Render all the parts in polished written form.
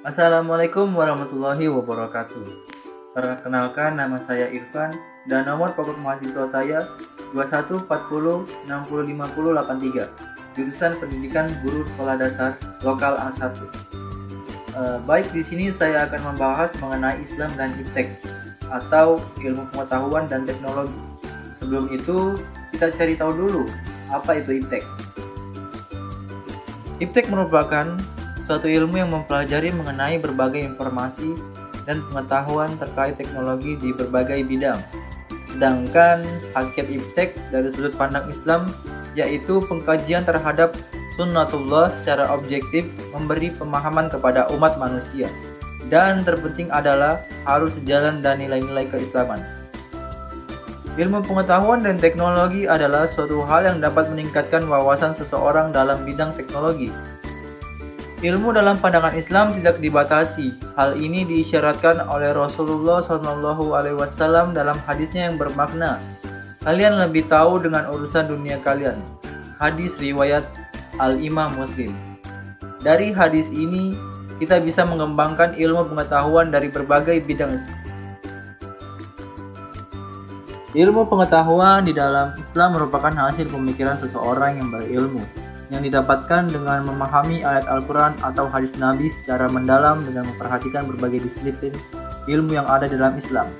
Assalamualaikum warahmatullahi wabarakatuh. Perkenalkan, nama saya Irfan dan nomor pokok mahasiswa saya 2140605083, jurusan Pendidikan Guru Sekolah Dasar Lokal A1. Baik, di sini saya akan membahas mengenai Islam dan iptek atau ilmu pengetahuan dan teknologi. Sebelum itu, kita cari tahu dulu apa itu iptek. Iptek merupakan suatu ilmu yang mempelajari mengenai berbagai informasi dan pengetahuan terkait teknologi di berbagai bidang. Sedangkan hakikat iptek dari sudut pandang Islam yaitu pengkajian terhadap sunnatullah secara objektif, memberi pemahaman kepada umat manusia. Dan terpenting adalah harus sejalan dan nilai-nilai keislaman. Ilmu pengetahuan dan teknologi adalah suatu hal yang dapat meningkatkan wawasan seseorang dalam bidang teknologi. Ilmu dalam pandangan Islam tidak dibatasi. Hal ini diisyaratkan oleh Rasulullah SAW dalam hadisnya yang bermakna, "Kalian lebih tahu dengan urusan dunia kalian." Hadis riwayat Al-Imam Muslim. Dari hadis ini, kita bisa mengembangkan ilmu pengetahuan dari berbagai bidang. Ilmu pengetahuan di dalam Islam merupakan hasil pemikiran seseorang yang berilmu, yang didapatkan dengan memahami ayat Al-Quran atau hadis Nabi secara mendalam dengan memperhatikan berbagai disiplin ilmu yang ada dalam Islam.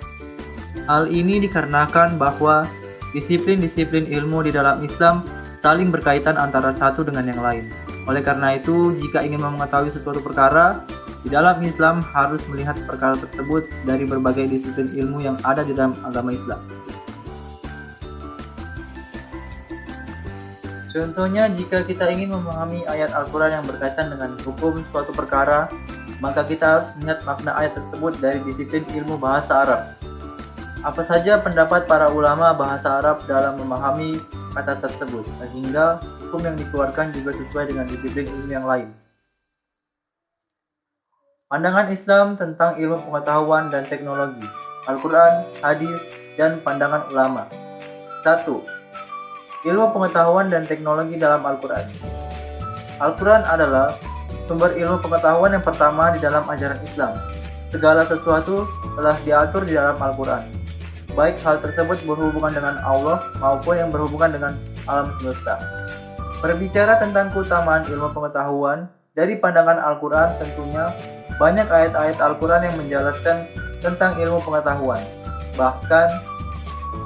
Hal ini dikarenakan bahwa disiplin-disiplin ilmu di dalam Islam saling berkaitan antara satu dengan yang lain. Oleh karena itu, jika ingin mengetahui suatu perkara di dalam Islam, harus melihat perkara tersebut dari berbagai disiplin ilmu yang ada di dalam agama Islam. Contohnya, jika kita ingin memahami ayat Al-Quran yang berkaitan dengan hukum suatu perkara, maka kita harus melihat makna ayat tersebut dari disiplin ilmu bahasa Arab. Apa saja pendapat para ulama bahasa Arab dalam memahami kata tersebut, sehingga hukum yang dikeluarkan juga sesuai dengan disiplin ilmu yang lain. Pandangan Islam tentang ilmu pengetahuan dan teknologi, Al-Quran, hadis, dan pandangan ulama. 1. Ilmu pengetahuan dan teknologi dalam Al-Quran. Al-Quran adalah sumber ilmu pengetahuan yang pertama di dalam ajaran Islam. Segala sesuatu telah diatur di dalam Al-Quran, baik hal tersebut berhubungan dengan Allah maupun yang berhubungan dengan alam semesta. Berbicara tentang keutamaan ilmu pengetahuan, dari pandangan Al-Quran tentunya banyak ayat-ayat Al-Quran yang menjelaskan tentang ilmu pengetahuan. Bahkan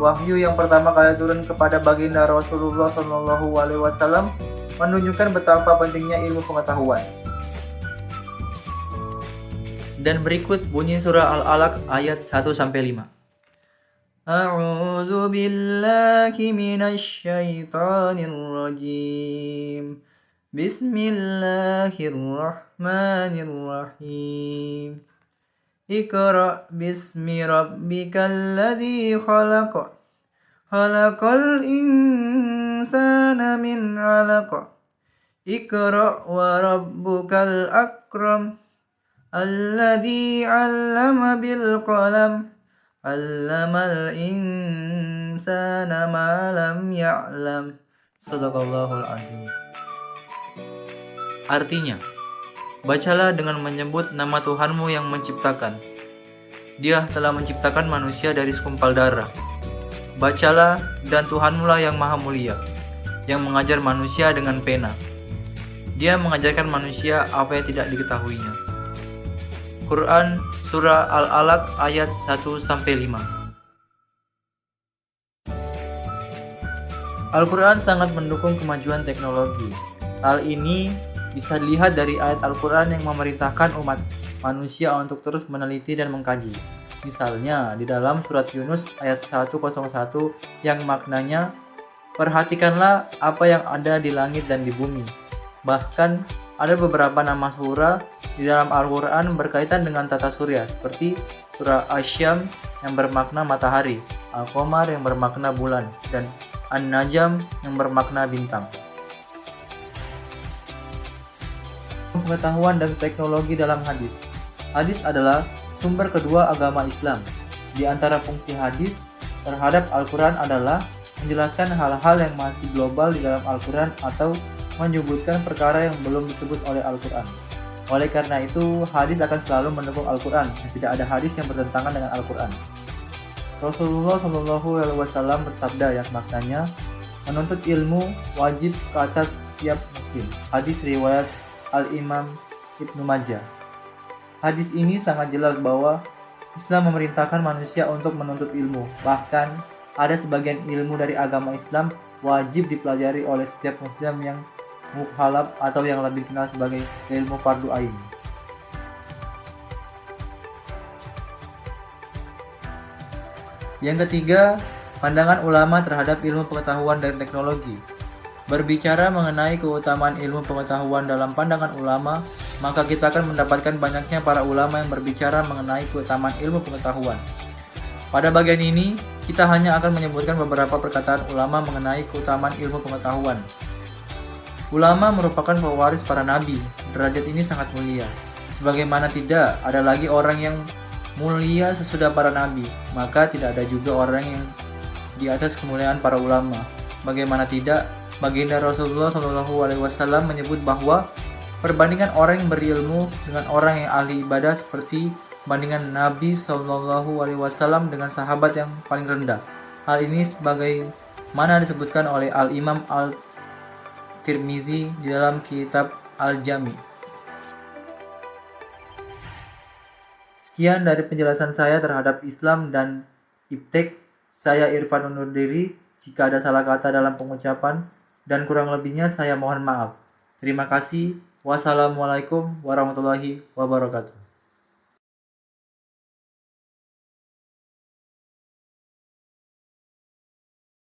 wahyu yang pertama kali turun kepada baginda Rasulullah SAW menunjukkan betapa pentingnya ilmu pengetahuan. Dan berikut bunyi surah Al-Alaq ayat 1-5. A'udzu billahi minasy syaithanir rajim. Bismillahirrahmanirrahim. Iqra bismi rabbikal ladzi khalaq. Khalaqal insana min 'alaq. Iqra wa rabbukal akram. Alladzi 'allama bil qalam. 'Allamal insana ma lam ya'lam. Shadaqallahul azim. Artinya, bacalah dengan menyebut nama Tuhanmu yang menciptakan. Dia telah menciptakan manusia dari segumpal darah. Bacalah, dan Tuhanmu lah yang maha mulia, yang mengajar manusia dengan pena. Dia mengajarkan manusia apa yang tidak diketahuinya. Quran Surah Al-Alaq ayat 1-5. Al-Quran sangat mendukung kemajuan teknologi. Hal ini bisa dilihat dari ayat Al-Quran yang memerintahkan umat manusia untuk terus meneliti dan mengkaji. Misalnya di dalam surat Yunus ayat 101 yang maknanya, "Perhatikanlah apa yang ada di langit dan di bumi." Bahkan ada beberapa nama surah di dalam Al-Quran berkaitan dengan tata surya, seperti surah Asy-Syams yang bermakna matahari, Al-Qamar yang bermakna bulan, dan An-Najm yang bermakna bintang. Pengetahuan dan teknologi dalam hadis. Hadis adalah sumber kedua agama Islam. Di antara fungsi hadis terhadap Al-Quran adalah menjelaskan hal-hal yang masih global di dalam Al-Quran atau menyebutkan perkara yang belum disebut oleh Al-Quran. Oleh karena itu, hadis akan selalu mendukung Al-Quran dan tidak ada hadis yang bertentangan dengan Al-Quran. Rasulullah Shallallahu Alaihi Wasallam bersabda yang maknanya menuntut ilmu wajib ke atas setiap muslim. Hadis riwayat Al-Imam Ibnu Majah. Hadis ini sangat jelas bahwa Islam memerintahkan manusia untuk menuntut ilmu. Bahkan ada sebagian ilmu dari agama Islam wajib dipelajari oleh setiap muslim yang mukhalaf atau yang lebih dikenal sebagai ilmu fardu ain. Yang ketiga, pandangan ulama terhadap ilmu pengetahuan dan teknologi. Berbicara mengenai keutamaan ilmu pengetahuan dalam pandangan ulama, maka kita akan mendapatkan banyaknya para ulama yang berbicara mengenai keutamaan ilmu pengetahuan. Pada bagian ini, kita hanya akan menyebutkan beberapa perkataan ulama mengenai keutamaan ilmu pengetahuan. Ulama merupakan pewaris para nabi, derajat ini sangat mulia. Sebagaimana tidak ada lagi orang yang mulia sesudah para nabi, maka tidak ada juga orang yang di atas kemuliaan para ulama. Bagaimana tidak, baginda Rasulullah SAW menyebut bahwa perbandingan orang yang berilmu dengan orang yang ahli ibadah seperti bandingan Nabi SAW dengan sahabat yang paling rendah. Hal ini sebagaimana disebutkan oleh Al-Imam Al-Tirmizi di dalam kitab Al-Jami. Sekian dari penjelasan saya terhadap Islam dan iptek. Saya Irfan undur diri. Jika ada salah kata dalam pengucapan dan kurang lebihnya saya mohon maaf. Terima kasih. Wassalamualaikum warahmatullahi wabarakatuh.